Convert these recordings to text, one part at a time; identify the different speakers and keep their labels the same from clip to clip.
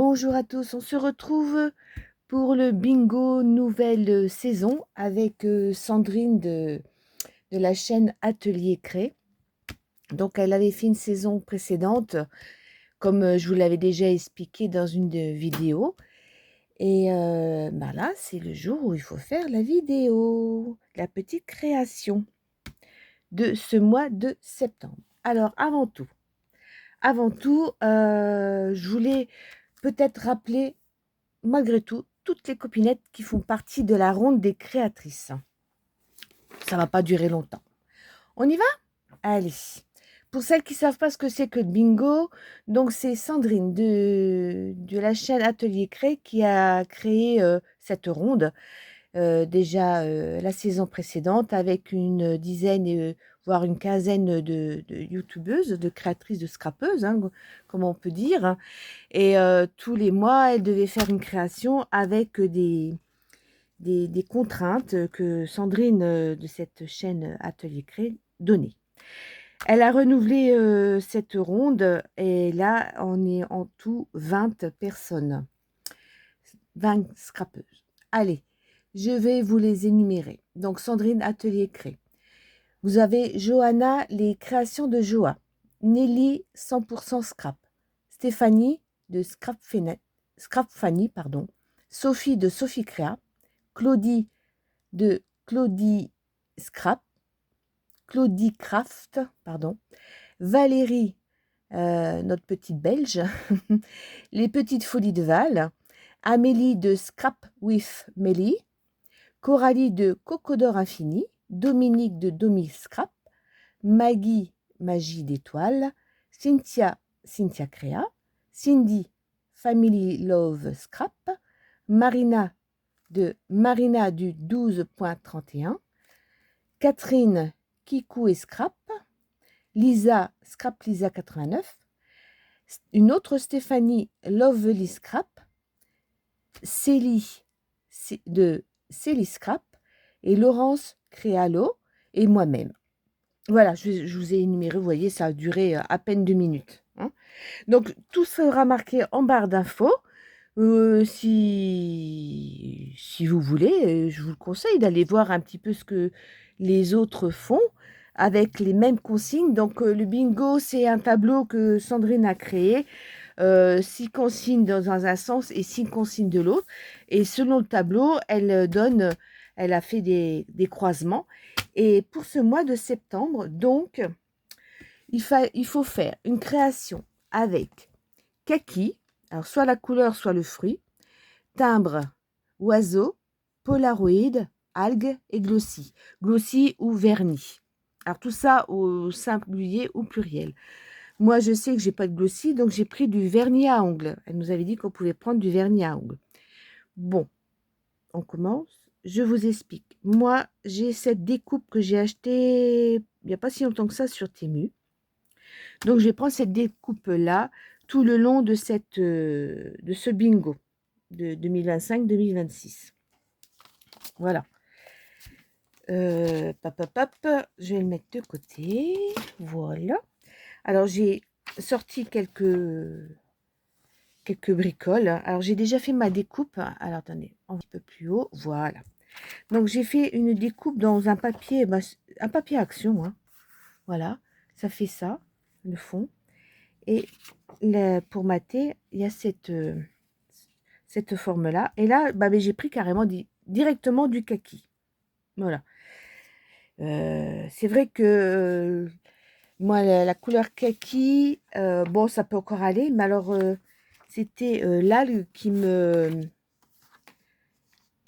Speaker 1: Bonjour à tous, on se retrouve pour le bingo nouvelle saison avec Sandrine de la chaîne Atelier Cré. Donc elle avait fait une saison précédente, comme je vous l'avais déjà expliqué dans une vidéo. Et là, c'est le jour où il faut faire la vidéo, la petite création de ce mois de septembre. Alors avant tout, je voulais peut-être rappeler malgré tout, toutes les copinettes qui font partie de la ronde des créatrices. Ça va pas durer longtemps. On y va? Allez. Pour celles qui ne savent pas ce que c'est que le bingo, donc c'est Sandrine de la chaîne Atelier Cré qui a créé cette ronde. Déjà la saison précédente avec une dizaine, voire une quinzaine de youtubeuses, de créatrices, de scrapeuses, hein, comme on peut dire. Et tous les mois, elle devait faire une création avec des contraintes que Sandrine de cette chaîne Atelier Cré donnait. Elle a renouvelé cette ronde et là, on est en tout 20 personnes, 20 scrapeuses. Allez, je vais vous les énumérer. Donc, Sandrine Atelier Cré. Vous avez Johanna, les créations de Joa. Nelly, 100% scrap. Stéphanie, de Scrap Fanny, pardon. Sophie, de Sophie Créa. Claudie, de Claudie Scrap. Claudie Craft, pardon. Valérie, notre petite Belge. Les petites folies de Val. Amélie, de Scrap with Mélie. Coralie, de Cocodor Infini. Dominique, de Domi Scrap. Maggie, Magie d'étoiles. Cynthia, Cynthia Créa. Cindy, Family Love Scrap. Marina, de Marina du 12.31. Catherine, Kikou et Scrap. Lisa, Scrap Lisa 89. Une autre Stéphanie, Lovely Scrap. Célie, de Célie Scrap. Et Laurence Créalo et moi-même. Voilà, je vous ai énuméré, vous voyez, ça a duré à peine 2 minutes. Hein. Donc, tout sera marqué en barre d'infos. Si vous voulez, je vous le conseille d'aller voir un petit peu ce que les autres font avec les mêmes consignes. Donc, le bingo, c'est un tableau que Sandrine a créé. 6 consignes dans un sens et 6 consignes de l'autre. Et selon le tableau, elle a fait des croisements. Et pour ce mois de septembre, donc, il faut faire une création avec kaki, alors soit la couleur, soit le fruit, timbre, oiseau, polaroid, algues et glossy. Glossy ou vernis. Alors tout ça au singulier ou pluriel. Moi, je sais que j'ai pas de glossy, donc j'ai pris du vernis à ongles. Elle nous avait dit qu'on pouvait prendre du vernis à ongles. Bon, on commence. Je vous explique. Moi, j'ai cette découpe que j'ai achetée il n'y a pas si longtemps que ça sur Temu. Donc, je vais prendre cette découpe-là tout le long de ce bingo de 2025-2026. Voilà. Je vais le mettre de côté. Voilà. Alors, j'ai sorti quelques bricoles. Alors, j'ai déjà fait ma découpe. Alors, attendez, un petit peu plus haut. Voilà. Donc, j'ai fait une découpe dans un papier action. Hein. Voilà. Ça fait ça, le fond. Et pour mater, il y a cette forme-là. Et là, j'ai pris carrément directement du kaki. Voilà. C'est vrai que moi, la couleur kaki, bon, ça peut encore aller, mais alors, c'était l'algue qui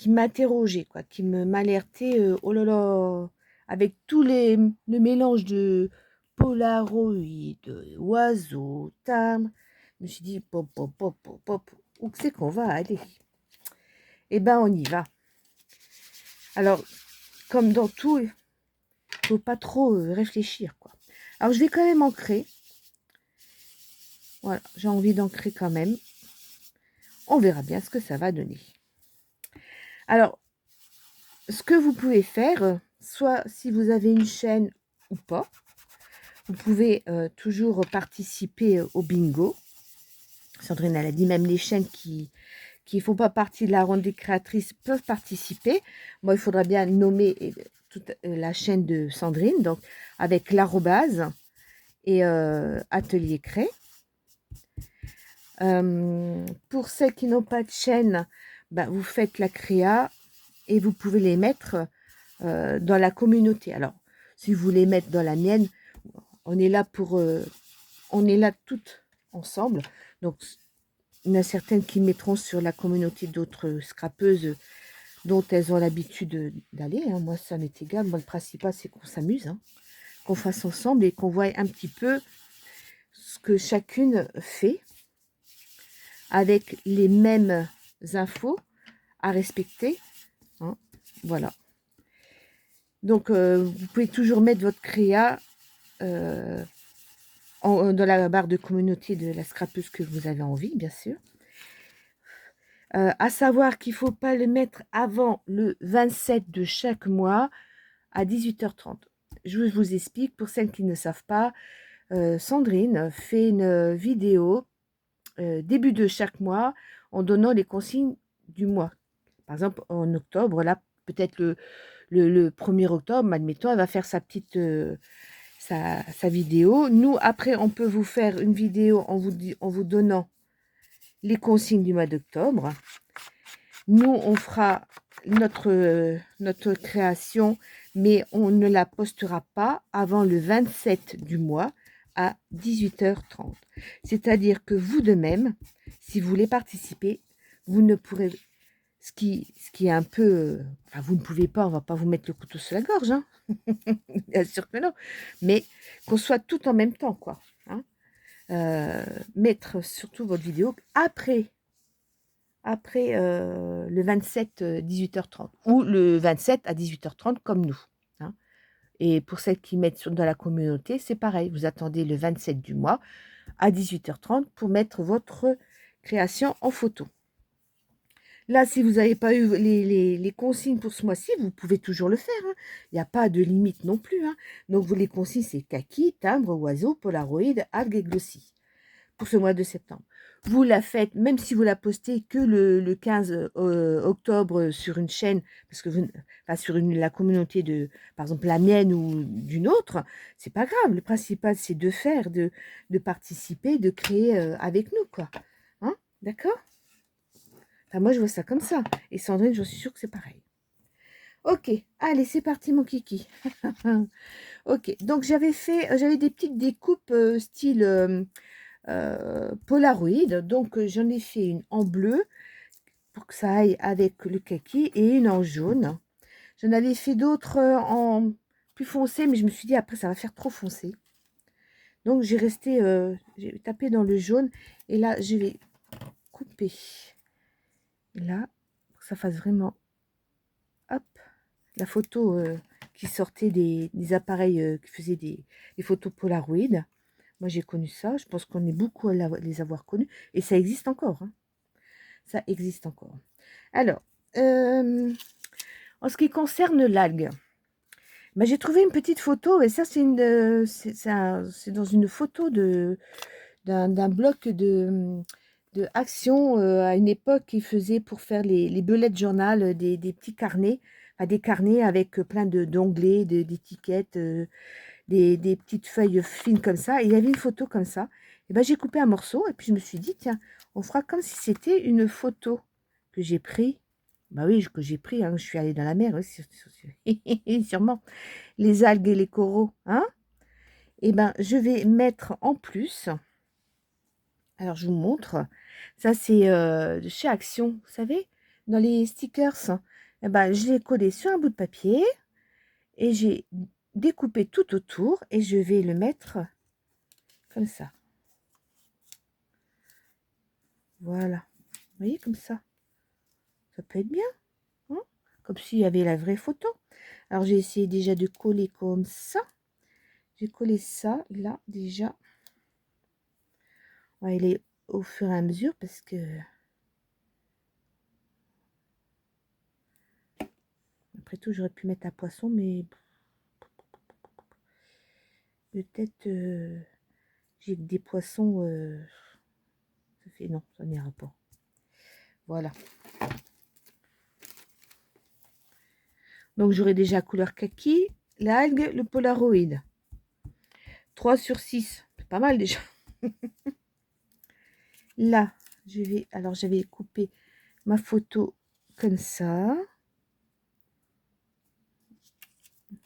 Speaker 1: m'interrogeait, quoi, qui m'alertait, oh là là, avec le mélange de polaroid, oiseau, timbre. Je me suis dit, pop, pop, pop, pop, pop, où c'est qu'on va aller? Eh ben, on y va. Alors, comme dans tout, il ne faut pas trop réfléchir, quoi. Alors, je vais quand même ancrer. Voilà, j'ai envie d'ancrer quand même. On verra bien ce que ça va donner. Alors, ce que vous pouvez faire, soit si vous avez une chaîne ou pas, vous pouvez toujours participer au bingo. Sandrine, elle a dit même les chaînes qui ne font pas partie de la ronde des créatrices peuvent participer. Moi, il faudra bien nommer toute la chaîne de Sandrine, donc avec l'arrobase et Atelier Cré. Pour celles qui n'ont pas de chaîne, ben, vous faites la créa et vous pouvez les mettre dans la communauté. Alors, si vous voulez mettre dans la mienne, on est là pour... on est là toutes ensemble. Donc, il y en a certaines qui mettront sur la communauté d'autres scrapeuses dont elles ont l'habitude d'aller. Hein. Moi, ça m'est égal. Moi, le principal, c'est qu'on s'amuse, hein, qu'on fasse ensemble et qu'on voit un petit peu ce que chacune fait avec les mêmes infos à respecter. Hein. Voilà. Donc, vous pouvez toujours mettre votre créa dans la barre de communauté de la scrapeuse que vous avez envie, bien sûr. À savoir qu'il ne faut pas le mettre avant le 27 de chaque mois à 18h30. Je vous explique, pour celles qui ne savent pas, Sandrine fait une vidéo début de chaque mois en donnant les consignes du mois. Par exemple, en octobre, là, peut-être le 1er octobre, admettons, elle va faire sa petite sa vidéo. Nous, après, on peut vous faire une vidéo en vous donnant les consignes du mois d'octobre. Nous, on fera notre création, mais on ne la postera pas avant le 27 du mois à 18h30. C'est-à-dire que vous de même, si vous voulez participer, vous ne pourrez... Ce qui est un peu... Enfin, vous ne pouvez pas, on ne va pas vous mettre le couteau sur la gorge, hein. Bien sûr que non. Mais qu'on soit tout en même temps, quoi. Hein. Mettre surtout votre vidéo après le 27 18h30 ou le 27 à 18h30 comme nous. Hein. Et pour celles qui mettent dans la communauté, c'est pareil. Vous attendez le 27 du mois à 18h30 pour mettre votre création en photo. Là, si vous n'avez pas eu les consignes pour ce mois-ci, vous pouvez toujours le faire. Hein. Il n'y a pas de limite non plus. Hein. Donc, les consignes, c'est kaki, timbre, oiseau, polaroid, algues et glossy pour ce mois de septembre. Vous la faites, même si vous la postez que le 15 octobre sur une chaîne, parce que enfin, sur la communauté de, par exemple, la mienne ou d'une autre, c'est pas grave. Le principal, c'est de faire, de participer, de créer avec nous, quoi. Hein, d'accord? Enfin, moi, je vois ça comme ça. Et Sandrine, je suis sûre que c'est pareil. Ok, allez, c'est parti, mon kiki. Ok, donc j'avais des petites découpes style Polaroid. Donc, j'en ai fait une en bleu pour que ça aille avec le kaki et une en jaune. J'en avais fait d'autres en plus foncé, mais je me suis dit après, ça va faire trop foncé. Donc, j'ai tapé dans le jaune et là, je vais couper. Là, pour que ça fasse vraiment, hop, la photo qui sortait des appareils qui faisaient des photos Polaroid. Moi, j'ai connu ça. Je pense qu'on est beaucoup à les avoir connus. Et ça existe encore. Hein. Ça existe encore. Alors, en ce qui concerne l'algue, ben, j'ai trouvé une petite photo. Et ça, c'est dans une photo d'un bloc de action à une époque qu'ils faisaient pour faire les bullet journal, des petits carnets, enfin, des carnets avec plein d'onglets, d'étiquettes, des petites feuilles fines comme ça. Et il y avait une photo comme ça. Et ben, j'ai coupé un morceau et puis je me suis dit, tiens, on fera comme si c'était une photo que j'ai pris. Bah oui, que j'ai pris, hein, je suis allée dans la mer, oui, sûrement. Les algues et les coraux, hein. Et ben, je vais mettre en plus... Alors, je vous montre. Ça, c'est de chez Action, vous savez, dans les stickers. Eh ben, je l'ai collé sur un bout de papier et j'ai découpé tout autour et je vais le mettre comme ça. Voilà. Vous voyez, comme ça. Ça peut être bien. Hein, comme s'il y avait la vraie photo. Alors, j'ai essayé déjà de coller comme ça. J'ai collé ça, là, déjà. On va aller au fur et à mesure parce que... Après tout, j'aurais pu mettre un poisson, mais peut-être j'ai des poissons, ça café. Non, ça n'ira pas. Voilà. Donc, j'aurai déjà couleur kaki, l'algue, le Polaroid. 3 sur 6. C'est pas mal déjà. Là, je vais... Alors, j'avais coupé ma photo comme ça.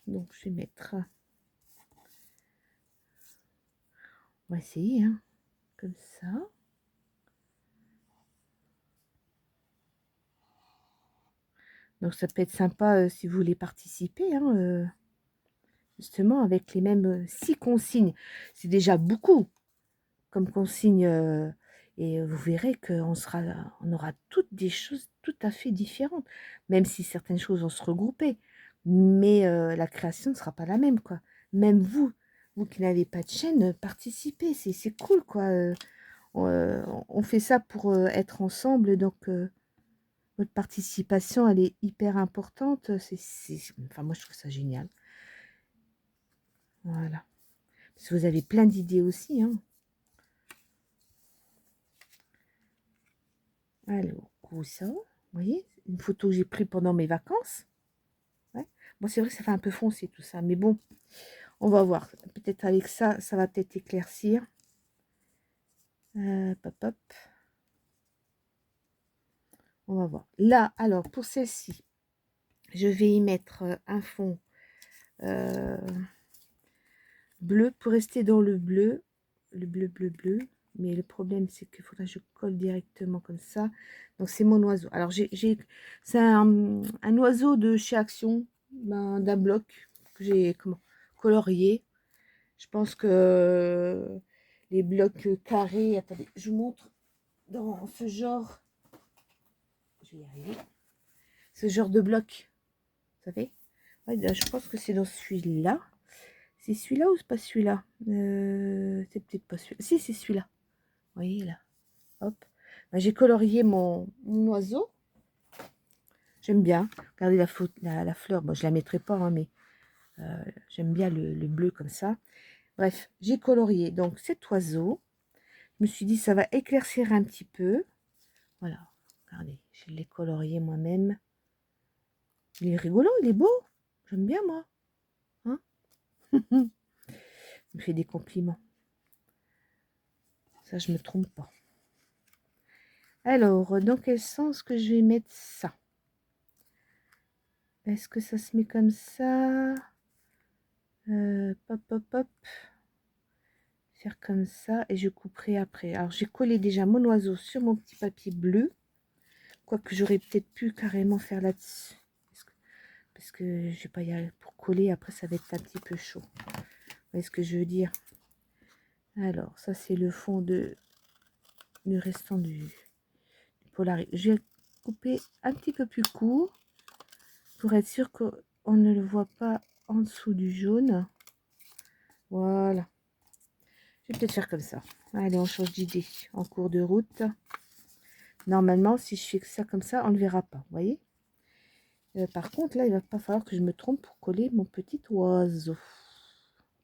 Speaker 1: Donc, je vais mettre... On va essayer, hein. Comme ça. Donc, ça peut être sympa si vous voulez participer, hein, justement, avec les mêmes 6 consignes. C'est déjà beaucoup comme consigne. Et vous verrez qu'on aura toutes des choses tout à fait différentes. Même si certaines choses vont se regrouper. Mais la création ne sera pas la même, quoi. Même vous qui n'avez pas de chaîne, participez. C'est cool, quoi. On fait ça pour être ensemble. Donc, votre participation, elle est hyper importante. Enfin, moi, je trouve ça génial. Voilà. Parce que vous avez plein d'idées aussi, hein. Alors, ça, vous voyez, une photo que j'ai prise pendant mes vacances. Ouais. Bon, c'est vrai que ça fait un peu foncé tout ça, mais bon, on va voir. Peut-être avec ça, ça va peut-être éclaircir. Pop, pop. On va voir. Là, alors, pour celle-ci, je vais y mettre un fond bleu pour rester dans le bleu. Le bleu, bleu, bleu. Mais le problème, c'est qu'il faudra que je colle directement comme ça. Donc, c'est mon oiseau. Alors, c'est un oiseau de chez Action, d'un bloc que j'ai colorié. Je pense que les blocs carrés... Attendez, je vous montre dans ce genre... Je vais y arriver. Ce genre de bloc. Vous savez, ouais, je pense que c'est dans celui-là. C'est celui-là ou c'est pas celui-là? C'est peut-être pas celui-là. Si, c'est celui-là. Vous voyez là. Hop. Ben, j'ai colorié mon oiseau. J'aime bien. Regardez la fleur. Bon, je la mettrai pas, hein, mais j'aime bien le bleu comme ça. Bref, j'ai colorié donc cet oiseau. Je me suis dit, ça va éclaircir un petit peu. Voilà. Regardez, je l'ai colorié moi-même. Il est rigolo, il est beau. J'aime bien, moi. Hein. Il me fait des compliments. Ça, je me trompe pas. Alors, dans quel sens que je vais mettre ça? Est-ce que ça se met comme ça? Pop, pop, pop. Faire comme ça et je couperai après. Alors, j'ai collé déjà mon oiseau sur mon petit papier bleu. Quoique j'aurais peut-être pu carrément faire là-dessus. Parce que je vais pas y aller pour coller. Après, ça va être un petit peu chaud. Vous voyez ce que je veux dire? Alors, ça, c'est le fond du restant du Polaroid. Je vais couper un petit peu plus court pour être sûr qu'on ne le voit pas en dessous du jaune. Voilà. Je vais peut-être faire comme ça. Allez, on change d'idée en cours de route. Normalement, si je fais ça comme ça, on ne le verra pas. Vous voyez? Par contre, là, il va pas falloir que je me trompe pour coller mon petit oiseau.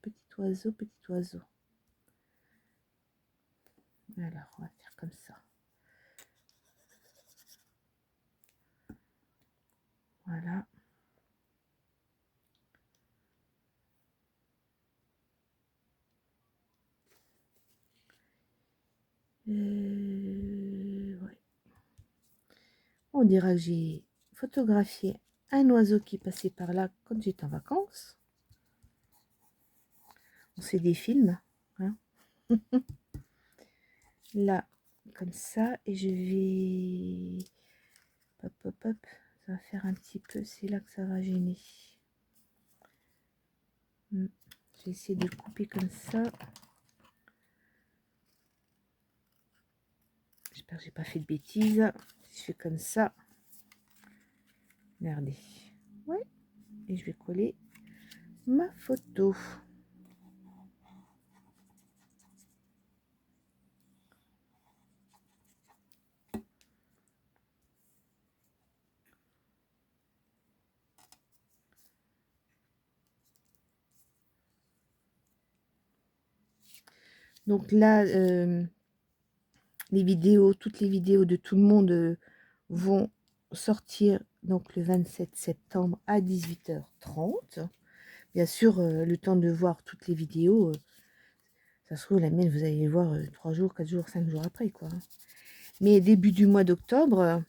Speaker 1: Petit oiseau, petit oiseau. Alors, on va faire comme ça. Voilà. Ouais. On dira que j'ai photographié un oiseau qui passait par là quand j'étais en vacances. On fait des films. Hein. Là, comme ça. Et je vais... Hop, hop, hop. Ça va faire un petit peu... C'est là que ça va gêner. Je vais essayer de couper comme ça. J'espère que j'ai pas fait de bêtises. Si je fais comme ça. Regardez. Ouais. Et je vais coller ma photo. Donc là, Les vidéos, toutes les vidéos de tout le monde vont sortir donc le 27 septembre à 18h30. Bien sûr, le temps de voir toutes les vidéos, ça se trouve, la mienne, vous allez les voir 3 jours, 4 jours, 5 jours après, quoi. Mais début du mois d'octobre,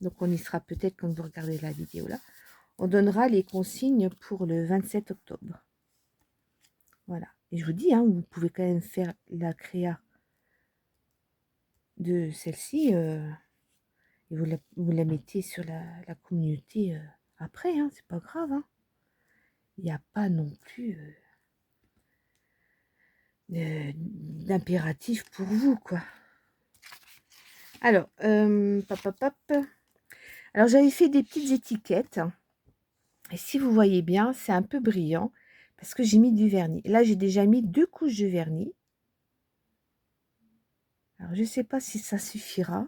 Speaker 1: donc on y sera peut-être quand vous regardez la vidéo là, on donnera les consignes pour le 27 octobre. Voilà. Et je vous dis, hein, vous pouvez quand même faire la créa de celle-ci et vous la mettez sur la communauté après, hein, c'est pas grave. Hein. Il n'y a pas non plus d'impératif pour vous, quoi. Alors, alors j'avais fait des petites étiquettes. Et si vous voyez bien, c'est un peu brillant parce que j'ai mis du vernis. Là, j'ai déjà mis 2 couches de vernis. Alors, je ne sais pas si ça suffira.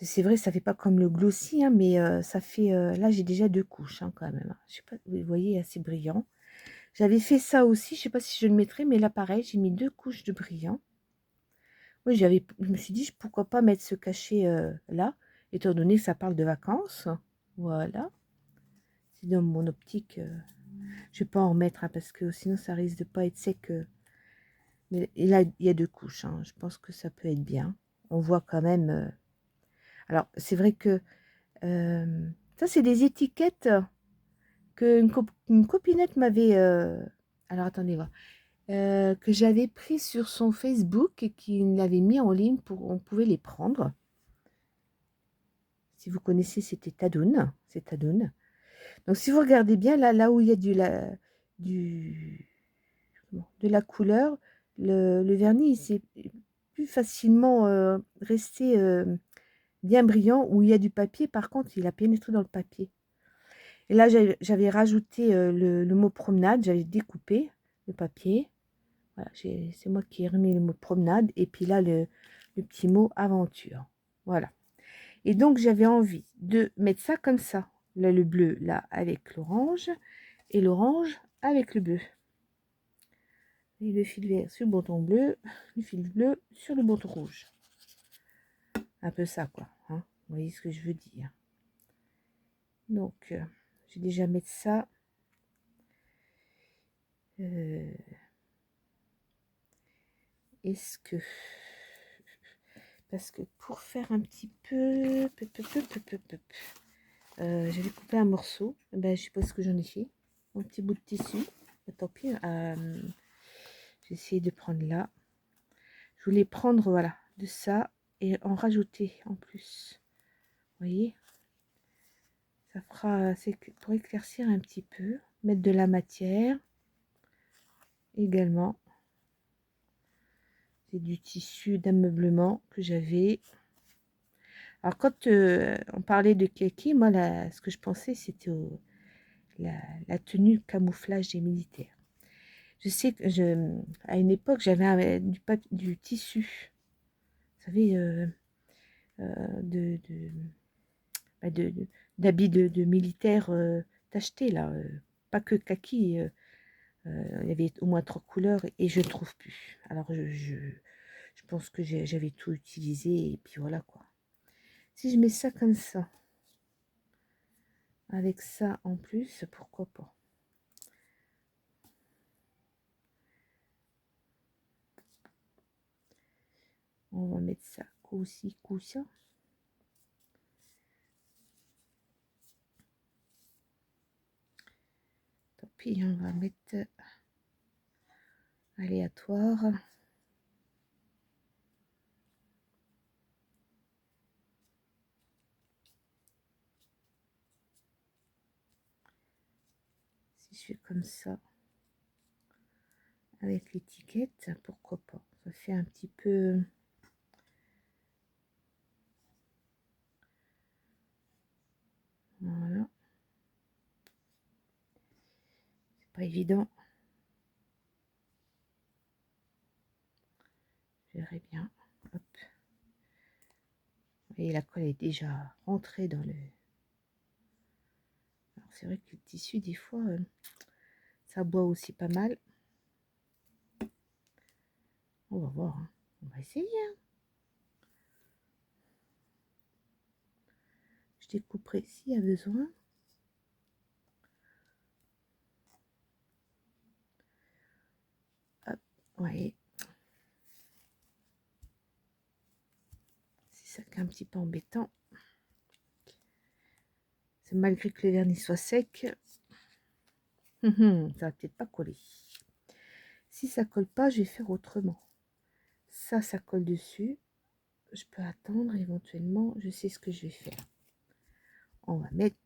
Speaker 1: C'est vrai, ça fait pas comme le glossy, hein, mais ça fait... là, j'ai déjà 2 couches hein, quand même. Je sais pas, vous voyez, assez brillant. J'avais fait ça aussi, je sais pas si je le mettrai, mais là, pareil, j'ai mis 2 couches de brillant. Oui, je me suis dit, pourquoi pas mettre ce cachet là, étant donné que ça parle de vacances. Voilà. C'est dans mon optique... je vais pas en remettre, hein, parce que sinon, ça risque de pas être sec. Mais là, il y a 2 couches. Hein. Je pense que ça peut être bien. On voit quand même... alors, c'est vrai que... ça, c'est des étiquettes que une copinette m'avait... alors, attendez voir. Que j'avais pris sur son Facebook et qu'il l'avait mis en ligne pour... On pouvait les prendre. Si vous connaissez, c'était Tadoun. C'est Tadoun. Donc, si vous regardez bien, là où il y a de la couleur, le vernis, il s'est plus facilement resté bien brillant. Où il y a du papier, par contre, il a pénétré dans le papier. Et là, j'avais rajouté le mot promenade, j'avais découpé le papier. Voilà, c'est moi qui ai remis le mot promenade. Et puis là, le petit mot aventure. Voilà. Et donc, j'avais envie de mettre ça comme ça. Là, le bleu, là, avec l'orange. Et l'orange avec le bleu. Et le fil vert sur le bouton bleu. Le fil bleu sur le bouton rouge. Un peu ça, quoi. Hein, vous voyez ce que je veux dire. Donc, je vais déjà mettre ça. Est-ce que... Parce que pour faire un petit peu... j'avais coupé un morceau. Ben, je sais pas ce que j'en ai fait. Un petit bout de tissu. Tant pis. J'ai essayé de prendre là. Je voulais prendre, voilà, de ça et en rajouter en plus. Vous voyez? Ça fera... C'est pour éclaircir un petit peu. Mettre de la matière. Également. C'est du tissu d'ameublement que j'avais. Alors, quand on parlait de kaki, moi, ce que je pensais, c'était la tenue camouflage des militaires. Je sais que à une époque, j'avais du tissu, vous savez, bah, d'habits de militaires tachetés, là. Pas que kaki, il y avait au moins 3 couleurs et je ne trouve plus. Alors, je pense que j'avais tout utilisé et puis voilà, quoi. Si je mets ça comme ça, avec ça en plus, pourquoi pas. On va mettre ça, coup-ci, coup-ça. Tant pis, on va mettre aléatoire. Si je fais comme ça, avec l'étiquette, pourquoi pas. Ça fait un petit peu... Voilà. C'est pas évident. Je verrai bien. Hop. Et la colle est déjà rentrée dans le... Alors c'est vrai que le tissu, des fois, ça boit aussi pas mal. On va voir. Hein. On va essayer. Hein. Je découperai s'il y a besoin. Hop, ouais. C'est ça qui est un petit peu embêtant. C'est malgré que le vernis soit sec. Ça va peut-être pas coller. Si ça colle pas, je vais faire autrement. Ça colle dessus. Je peux attendre éventuellement. Je sais ce que je vais faire. On va mettre...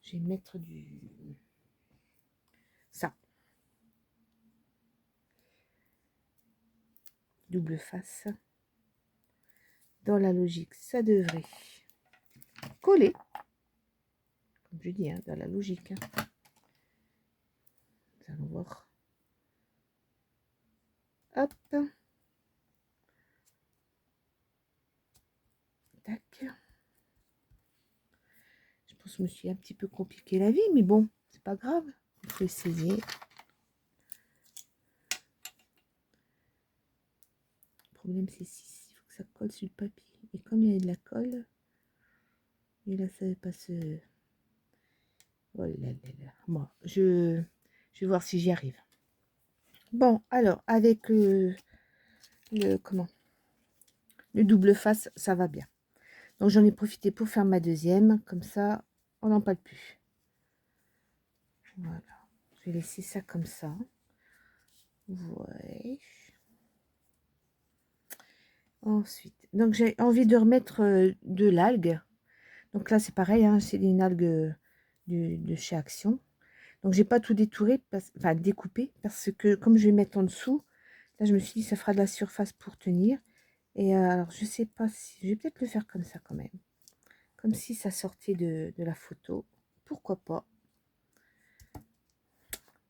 Speaker 1: Je vais mettre du... Ça. Double face. Dans la logique, ça devrait coller. Comme je dis, hein, dans la logique. Hein. Nous allons voir. Hop. Tac. Je pense que je me suis un petit peu compliqué la vie, mais bon, c'est pas grave. Il faut essayer. Le problème, c'est si il faut que ça colle sur le papier. Et comme il y a de la colle, et là, ça ne va pas se... Oh là là là. Bon, je vais voir si j'y arrive. Bon, alors, avec le double face, ça va bien. Donc, j'en ai profité pour faire ma deuxième. Comme ça, on n'en parle plus. Voilà. Je vais laisser ça comme ça. Ouais. Ensuite, donc j'ai envie de remettre de l'algue. Donc là, c'est pareil, hein, c'est une algue de chez Action. Donc, j'ai pas tout détouré, enfin découpé, parce que comme je vais mettre en dessous, là, je me suis dit, ça fera de la surface pour tenir. Et alors, je sais pas si... Je vais peut-être le faire comme ça quand même. Comme si ça sortait de la photo. Pourquoi pas?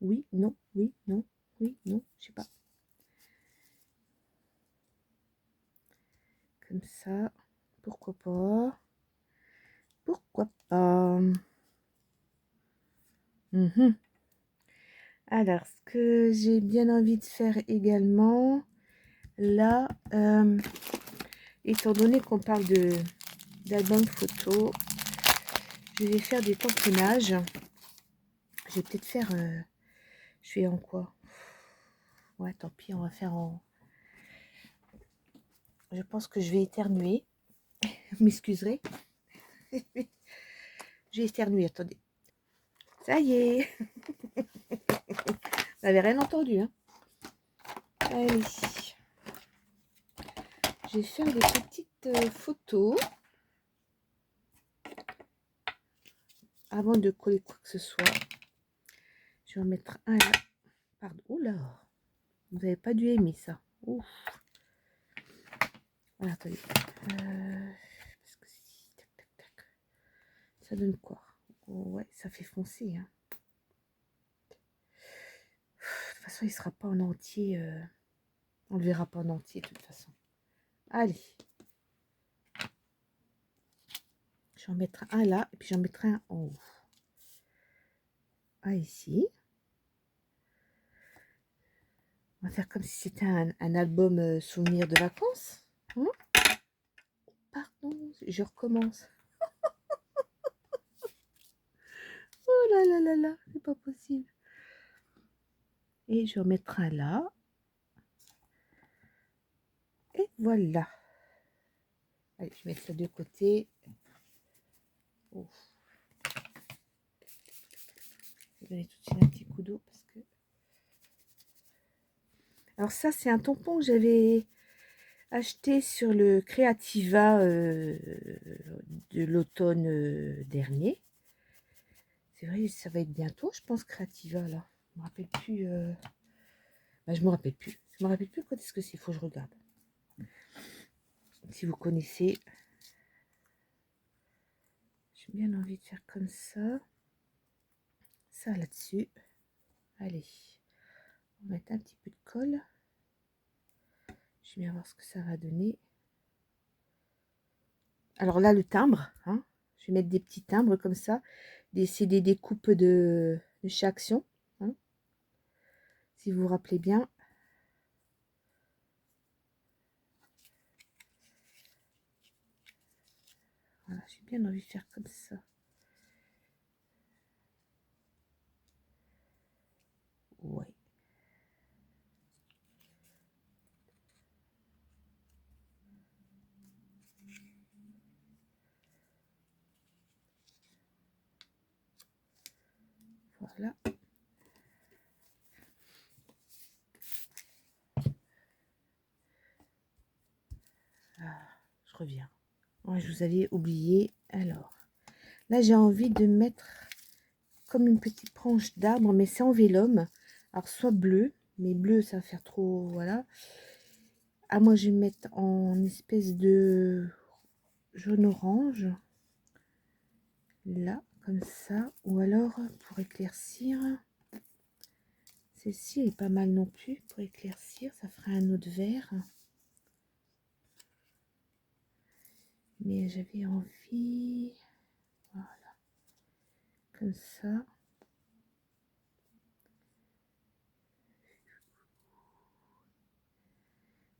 Speaker 1: Oui, non, oui, non, oui, non, je sais pas. Comme ça. Pourquoi pas? Pourquoi pas? Alors, ce que j'ai bien envie de faire également, là, étant donné qu'on parle d'album photo, je vais faire des tamponnages. Je vais peut-être faire... je fais en quoi? Ouais, tant pis, on va faire en... Je pense que je vais éternuer. Vous m'excuserez. J'ai éternué, attendez. Ça y est. Vous n'avez rien entendu, hein? Allez. Je vais faire des petites photos. Avant de coller quoi que ce soit. Je vais en mettre un là. Pardon. Oula. Vous n'avez pas dû aimer ça. Ouf. Voilà, attendez. Parce que si, tac, tac, tac. Ça donne quoi? Oh, ouais, ça fait foncer. Hein. De toute façon, il ne sera pas en entier. On ne le verra pas en entier, de toute façon. Allez. J'en mettrai un là, et puis j'en mettrai un en haut. Un ici. On va faire comme si c'était un album souvenir de vacances. Hein? Pardon, je recommence. Oh là là là là, c'est pas possible. Et je remettrai un là. Et voilà. Allez, je vais mettre ça de côté. Ouf. Je vais donner tout de suite un petit coup d'eau parce que... Alors ça, c'est un tampon que j'avais acheté sur le Creativa de l'automne dernier. C'est vrai, ça va être bientôt, je pense, Creativa, là. Je me rappelle plus... je me rappelle plus. Je me rappelle plus quand est-ce que c'est. Il faut que je regarde. Si vous connaissez... J'ai bien envie de faire comme ça. Ça là-dessus. Allez. On va mettre un petit peu de colle. Je vais bien voir ce que ça va donner. Alors là, le timbre, hein, je vais mettre des petits timbres comme ça. C'est des découpes de chez Action. Hein, si vous vous rappelez bien. Voilà, j'ai bien envie de faire comme ça. Ouais. Voilà. Ah, je reviens. Ouais, je vous avais oublié. Alors, là, j'ai envie de mettre comme une petite branche d'arbre, mais c'est en vélum. Alors, soit bleu, mais bleu, ça va faire trop, voilà. Ah, moi, je vais mettre en espèce de jaune-orange. Là, comme ça. Ou alors, pour éclaircir, celle-ci est pas mal non plus. Pour éclaircir, ça fera un autre vert. Mais j'avais envie... Voilà. Comme ça.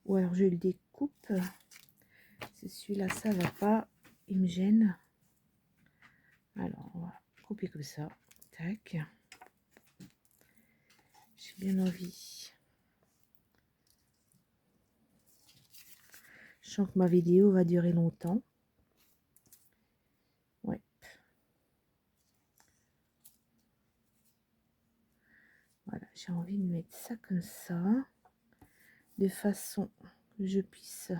Speaker 1: Ou alors, je le découpe. C'est celui-là, ça va pas. Il me gêne. Alors, on va couper comme ça. Tac. J'ai bien envie. Je sens que ma vidéo va durer longtemps. Ouais. Voilà, j'ai envie de mettre ça comme ça. De façon que je puisse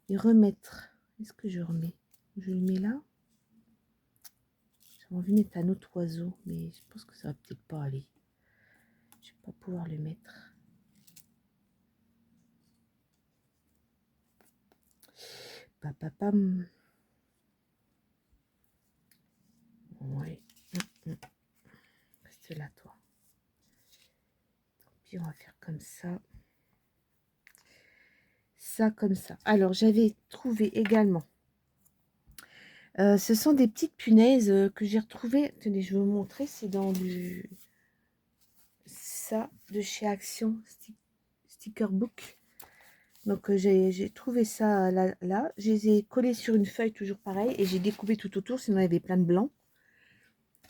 Speaker 1: y remettre. Est-ce que je remets? Je le mets là. J'ai envie de mettre un autre oiseau, mais je pense que ça va peut-être pas aller. Je vais pas pouvoir le mettre. Papapam. Ouais. Reste là, toi. Puis on va faire comme ça. Ça comme ça. Alors, j'avais trouvé également. Ce sont des petites punaises que j'ai retrouvées. Attendez, je vais vous montrer. C'est dans du... Ça, de chez Action Sticker Book. Donc, j'ai trouvé ça là. Je les ai collés sur une feuille, toujours pareil. Et j'ai découpé tout autour, sinon il y avait plein de blanc.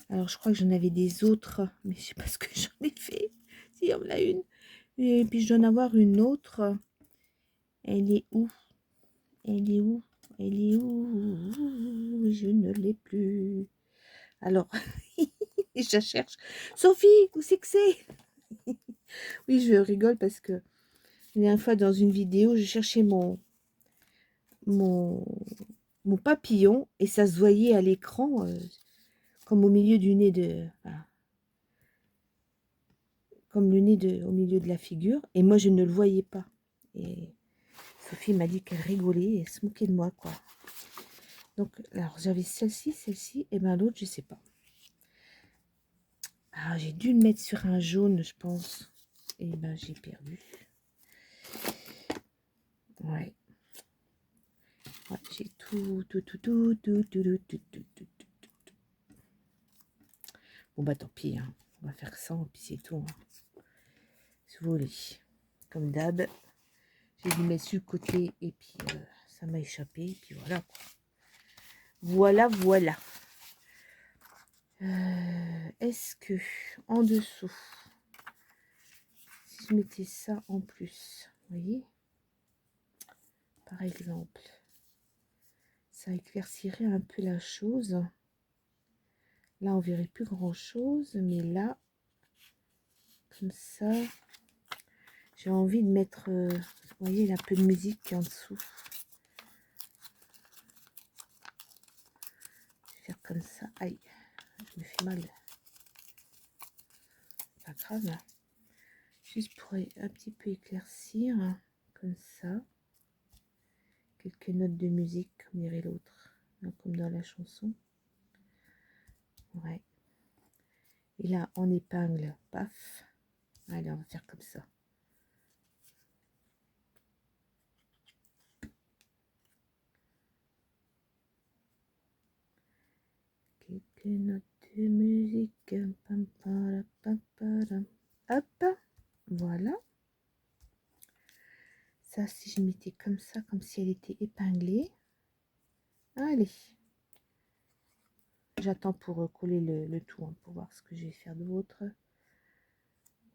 Speaker 1: Alors, je crois que j'en avais des autres. Mais je sais pas ce que j'en ai fait. Si, il y en a une. Et puis, je dois en avoir une autre. Elle est où? Elle est où? Elle est où? Je ne l'ai plus. Alors, je la cherche. Sophie, où c'est que c'est? Oui, je rigole parce que la dernière fois dans une vidéo, je cherchais mon, mon papillon et ça se voyait à l'écran comme au milieu du nez de... Voilà, comme le nez au milieu de la figure. Et moi, je ne le voyais pas. Et Sophie m'a dit qu'elle rigolait et se moquait de moi, quoi. Donc, alors, j'avais celle-ci, et ben l'autre, je sais pas. Ah, j'ai dû le mettre sur un jaune, je pense. Et ben, j'ai perdu. Ouais. Ouais, j'ai tout. Bon, bah, tant pis, hein. On va faire ça, et puis c'est tout. Hein. Si vous voulez. Comme d'hab, j'ai dû mettre sur le côté, et puis ça m'a échappé, et puis voilà, quoi. Voilà. Est-ce que, en dessous, si je mettais ça en plus, vous voyez, par exemple, ça éclaircirait un peu la chose. Là, on verrait plus grand chose, mais là, comme ça, j'ai envie de mettre, vous voyez, il y a un peu de musique qui est en dessous. Je vais faire comme ça. Aïe, je me fais mal. Pas grave. Juste pour un petit peu éclaircir, hein, comme ça. Quelques notes de musique, comme dirait l'autre, comme dans la chanson. Ouais. Et là, on épingle, paf. Allez, on va faire comme ça. Quelques notes de musique. Pam, pam, pam, pam. Hop, voilà. Ça, si je mettais comme ça, comme si elle était épinglée. Allez. j'attends pour coller le tout, hein, pour voir ce que je vais faire d'autre.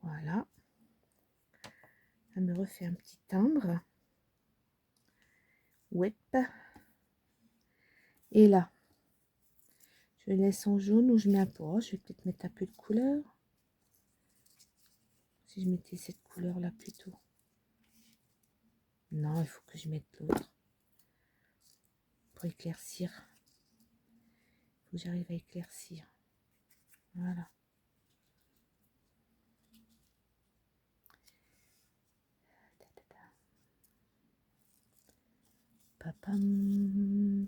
Speaker 1: Voilà. Ça me refait un petit timbre. Ouais. Et là, je laisse en jaune ou je mets un peu. Oh, je vais peut-être mettre un peu de couleur. Si je mettais cette couleur là plutôt. Non, il faut que je mette l'autre. Pour éclaircir. Il faut que j'arrive à éclaircir. Voilà. Papam.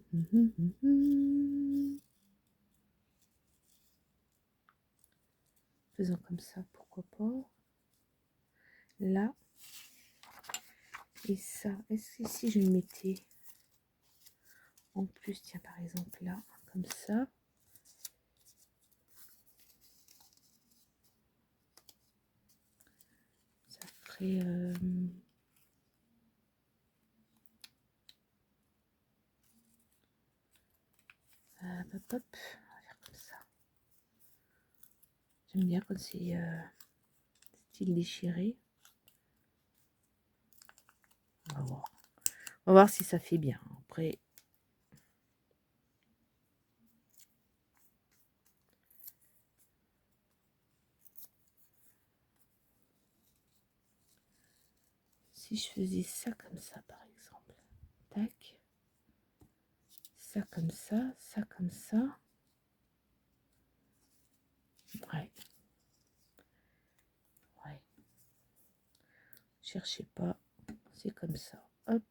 Speaker 1: Faisons comme ça, pourquoi pas. Là. Et ça, est-ce que si je le mettais en plus, tiens, par exemple là, comme ça. Ça ferait... hop, hop, on va faire comme ça. J'aime bien quand c'est style déchiré. On va voir. On va voir si ça fait bien. Après... Si je faisais ça comme ça, par exemple. Tac. Ça comme ça, ça comme ça. Ouais. Ouais. Cherchez pas. C'est comme ça. Hop.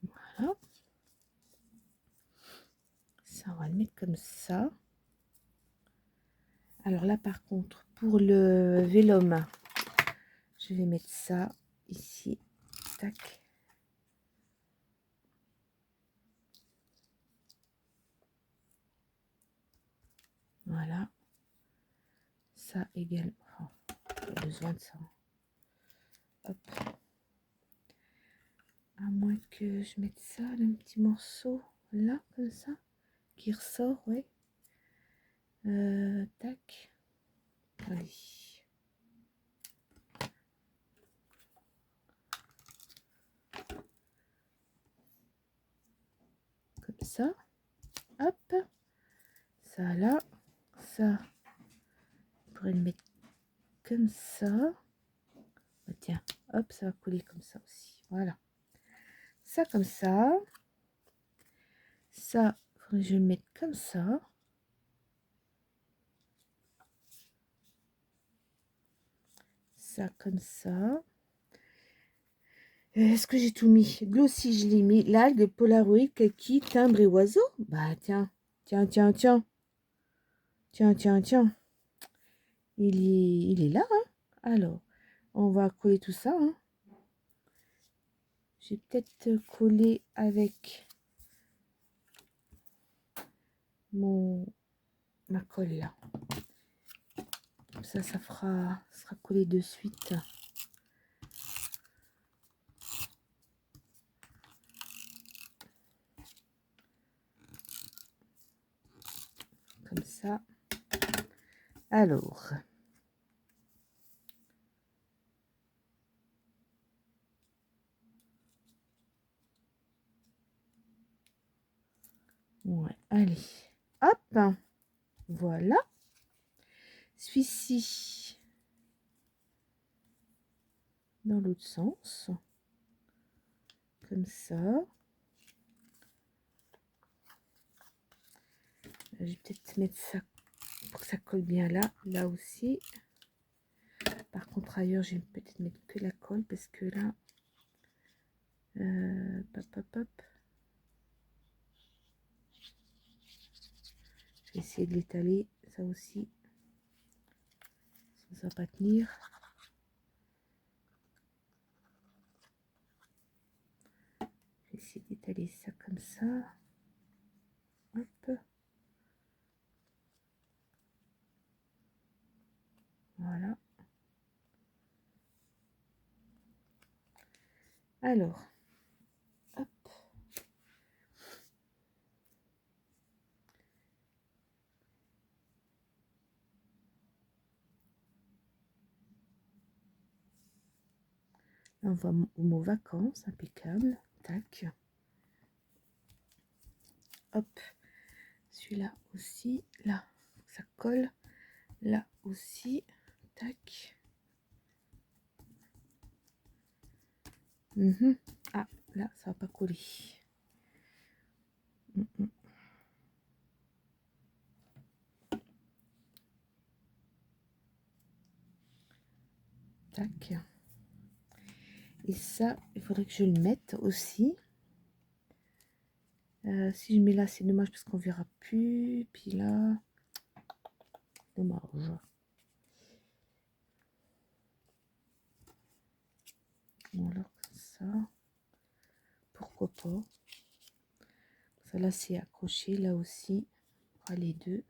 Speaker 1: Voilà. Ça, on va le mettre comme ça. Alors là, par contre, pour le vélum, je vais mettre ça ici. Tac. Voilà. Ça également. Oh, j'ai besoin de ça. Hop. À moins que je mette ça, le petit morceau là, comme ça, qui ressort, ouais. Tac. Allez. Comme ça. Hop. Ça là. Ça. Je pourrais le mettre comme ça. Oh, tiens. Hop, ça va coller comme ça aussi. Voilà. Ça comme ça. Ça, faudrait que je le mette comme ça. Ça comme ça. Est-ce que j'ai tout mis? Glossy, je l'ai mis. L'algue, Polaroid, kaki, timbre et oiseau. Bah tiens, tiens, tiens, tiens. Tiens, tiens, tiens. Il est là, hein. Alors, on va coller tout ça, hein. Je vais peut-être coller avec ma colle là. Comme ça sera collé de suite. Comme ça. Alors. Ouais, allez. Hop. Voilà. Celui-ci. Dans l'autre sens. Comme ça. Je vais peut-être mettre ça pour que ça colle bien là. Là aussi. Par contre, ailleurs, je vais peut-être mettre que la colle parce que là... Hop, hop, hop. Je vais essayer de l'étaler, ça aussi. Ça ne va pas tenir. Je vais essayer d'étaler ça comme ça. Hop. Voilà. Alors, hop. Là, on voit au mot vacances, impeccable. Tac. Hop. Celui-là aussi. Là, ça colle. Là aussi. Tac. Ah, là, ça va pas coller. Tac. Et ça, il faudrait que je le mette aussi. Si je mets là, c'est dommage parce qu'on verra plus. Puis là, dommage. Bon, alors comme ça. Pourquoi pas. Ça là, c'est accroché. Là aussi. On fera les deux.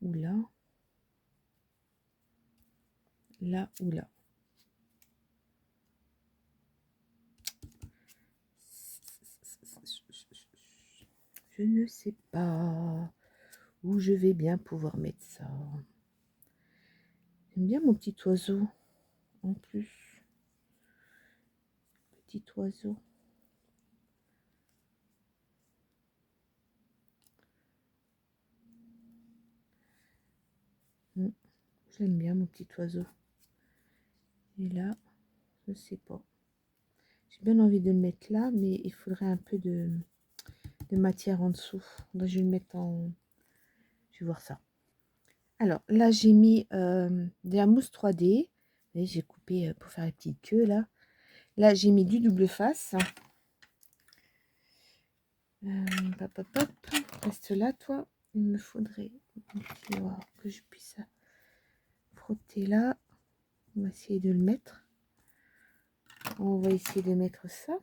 Speaker 1: Ou là. Là ou là. Je ne sais pas où je vais bien pouvoir mettre ça. J'aime bien mon petit oiseau. En plus. Petit oiseau. J'aime bien mon petit oiseau. Et là, je sais pas. J'ai bien envie de le mettre là, mais il faudrait un peu de matière en dessous. Donc, je vais le mettre en... Je vais voir ça. Alors, là, j'ai mis de la mousse 3D. J'ai coupé pour faire la petite queue, là. Là, j'ai mis du double face. Hop, hop, hop. Reste là, toi. Il me faudrait que je puisse frotter là. On va essayer de le mettre. On va essayer de mettre ça.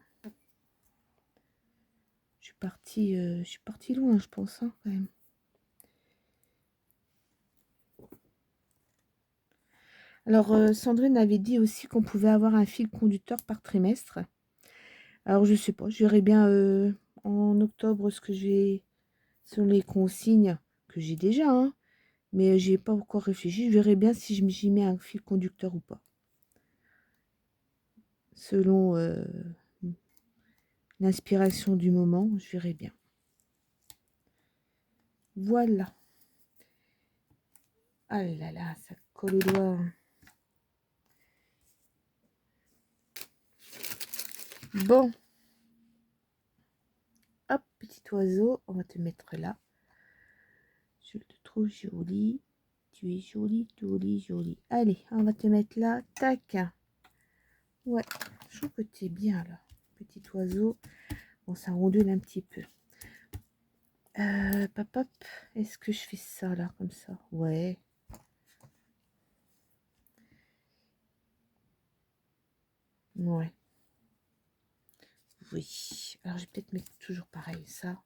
Speaker 1: Je suis partie loin, je pense, hein, quand même. Alors, Sandrine avait dit aussi qu'on pouvait avoir un fil conducteur par trimestre. Alors, je sais pas, je verrai bien en octobre ce que j'ai sur les consignes que j'ai déjà, hein, mais j'ai pas encore réfléchi. Je verrai bien si j'y mets un fil conducteur ou pas. Selon l'inspiration du moment, je verrai bien. Voilà. Ah là là, ça colle au doigt. Bon. Hop, petit oiseau, on va te mettre là. Je te trouve jolie. Tu es jolie, jolie, jolie. Allez, on va te mettre là. Tac. Ouais, je trouve que tu es bien là. Petit oiseau. Bon, ça ondule un petit peu. Pop, est-ce que je fais ça là, comme ça? Ouais. Ouais. Oui. Alors, je vais peut-être mettre toujours pareil, ça,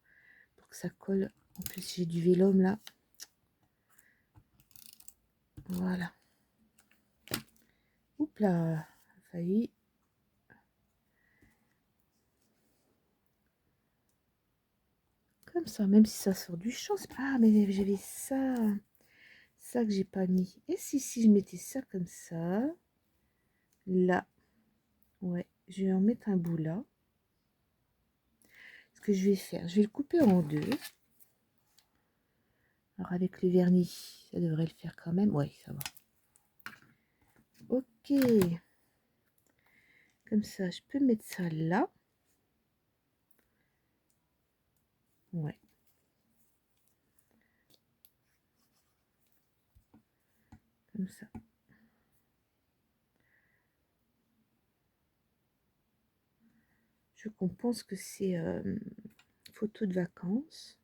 Speaker 1: pour que ça colle. En plus, j'ai du vélum là. Voilà. Oups là, failli. Comme ça, même si ça sort du champ. Ah, mais j'avais ça. Ça que j'ai pas mis. Et si je mettais ça comme ça, là. Ouais, je vais en mettre un bout là. Ce que je vais faire, je vais le couper en deux. Alors avec le vernis, ça devrait le faire quand même. Ouais, ça va. Ok. Comme ça, je peux mettre ça là. Ouais. Comme ça. Je pense que c'est photo de vacances.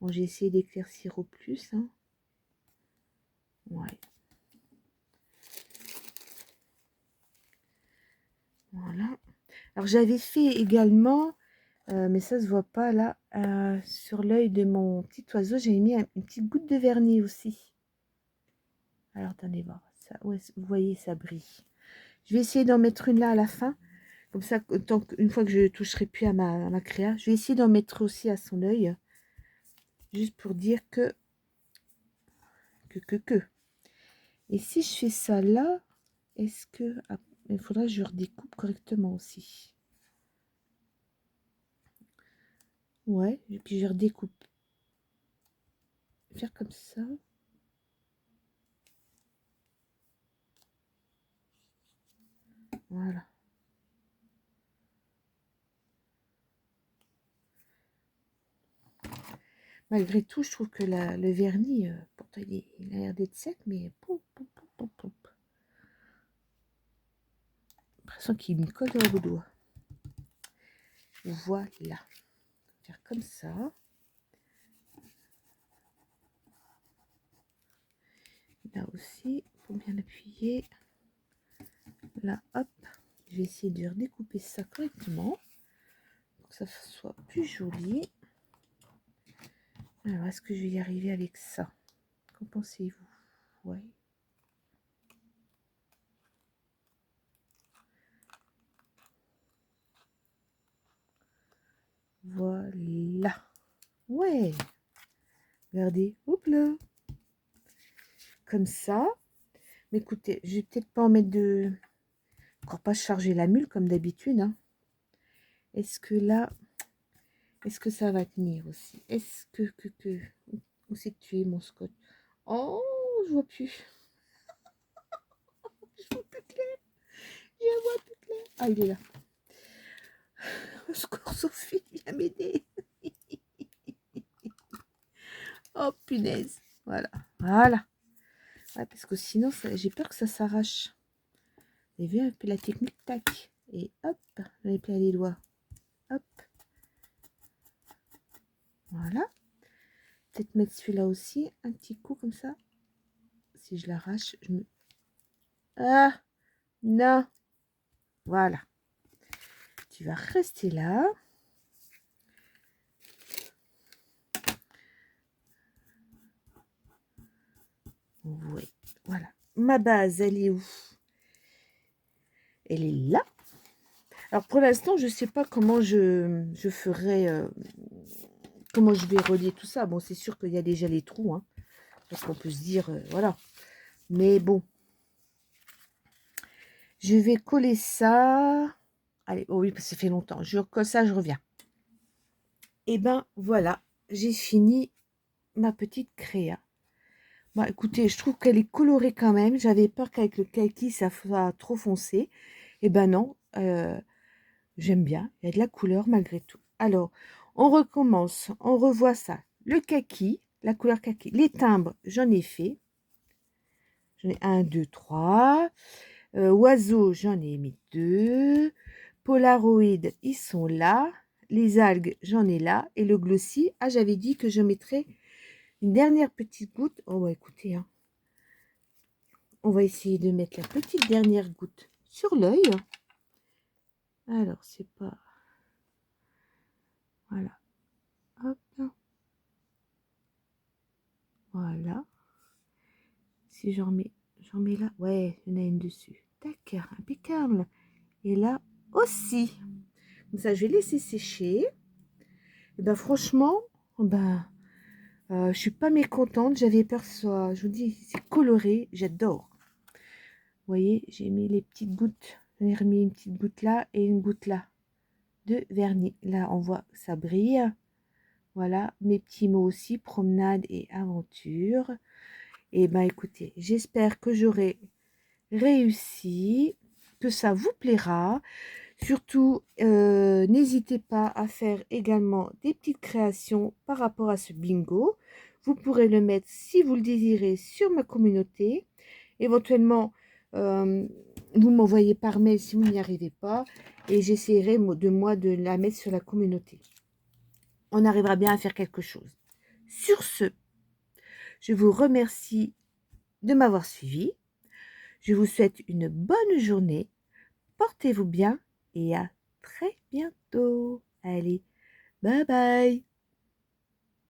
Speaker 1: Bon, j'ai essayé d'éclaircir au plus. Hein. Ouais. Voilà. Alors j'avais fait également, mais ça se voit pas là, sur l'œil de mon petit oiseau, j'avais mis une petite goutte de vernis aussi. Alors attendez voir, ça, ouais, vous voyez, ça brille. Je vais essayer d'en mettre une là à la fin. Comme ça, une fois que je toucherai plus à ma créa, je vais essayer d'en mettre aussi à son œil. Juste pour dire que. Et si je fais ça là, est-ce que... Ah, il faudra que je redécoupe correctement aussi. Ouais, et puis je redécoupe. Faire comme ça. Voilà. Malgré tout, je trouve que le vernis, pourtant il a l'air d'être sec, mais l'impression qu'il me colle dans le doigt. Voilà. Faire comme ça. Là aussi, pour bien appuyer. Là, hop. Je vais essayer de redécouper ça correctement. Pour que ça soit plus joli. Alors, est-ce que je vais y arriver avec ça? Qu'en pensez-vous? Ouais. Voilà. Ouais. Regardez. Hop là. Comme ça. Mais écoutez, je vais peut-être pas en mettre de... Encore pas charger la mule comme d'habitude. Hein. Est-ce que là... Est-ce que ça va tenir aussi? Est-ce que... Où c'est que tu es, mon scotch? Oh, je vois plus. Je vois plus clair. Je vois plus clair. Ah, il est là. Au secours, Sophie, viens m'aider. Oh, punaise. Voilà. Voilà. Ouais, parce que sinon, j'ai peur que ça s'arrache. Vous avez vu un peu la technique? Tac. Et hop, j'en ai plein les doigts. Hop. Voilà. Peut-être mettre celui-là aussi. Un petit coup comme ça. Si je l'arrache, je me... Ah, non. Voilà. Tu vas rester là. Oui. Voilà. Ma base, elle est où? Elle est là. Alors, pour l'instant, je ne sais pas comment je ferai... comment je vais relier tout ça. Bon, c'est sûr qu'il y a déjà les trous. Hein. Donc, on peut se dire... voilà. Mais bon. Je vais coller ça. Allez, oh oui, parce que ça fait longtemps. Je recolle ça, je reviens. Et ben voilà, j'ai fini ma petite créa. Bon, écoutez, je trouve qu'elle est colorée quand même. J'avais peur qu'avec le kaki, ça soit trop foncé. Et ben non, j'aime bien. Il y a de la couleur malgré tout. Alors, on recommence. On revoit ça. Le kaki, la couleur kaki. Les timbres, j'en ai fait. J'en ai 1, 2, 3. Oiseaux, j'en ai mis 2. Polaroid, ils sont là. Les algues, j'en ai là. Et le glossy, ah, j'avais dit que je mettrais une dernière petite goutte. Oh, bah écoutez, hein. On va essayer de mettre la petite dernière goutte sur l'œil. Alors, c'est pas... Voilà. Hop. Voilà. Si j'en mets là. Ouais, il y en a une dessus. Tac, impeccable. Et là aussi. Comme ça, je vais laisser sécher. Et ben franchement, ben... je suis pas mécontente, j'avais peur que ce soit, je vous dis, c'est coloré, j'adore. Vous voyez, j'ai mis les petites gouttes, j'en ai remis une petite goutte là et une goutte là de vernis. Là, on voit que ça brille. Voilà, mes petits mots aussi, promenade et aventure. Et ben écoutez, j'espère que j'aurai réussi, que ça vous plaira. Surtout, n'hésitez pas à faire également des petites créations par rapport à ce bingo. Vous pourrez le mettre, si vous le désirez, sur ma communauté. Éventuellement, vous m'envoyez par mail si vous n'y arrivez pas. Et j'essaierai de la mettre sur la communauté. On arrivera bien à faire quelque chose. Sur ce, je vous remercie de m'avoir suivi. Je vous souhaite une bonne journée. Portez-vous bien et à très bientôt. Allez, bye bye.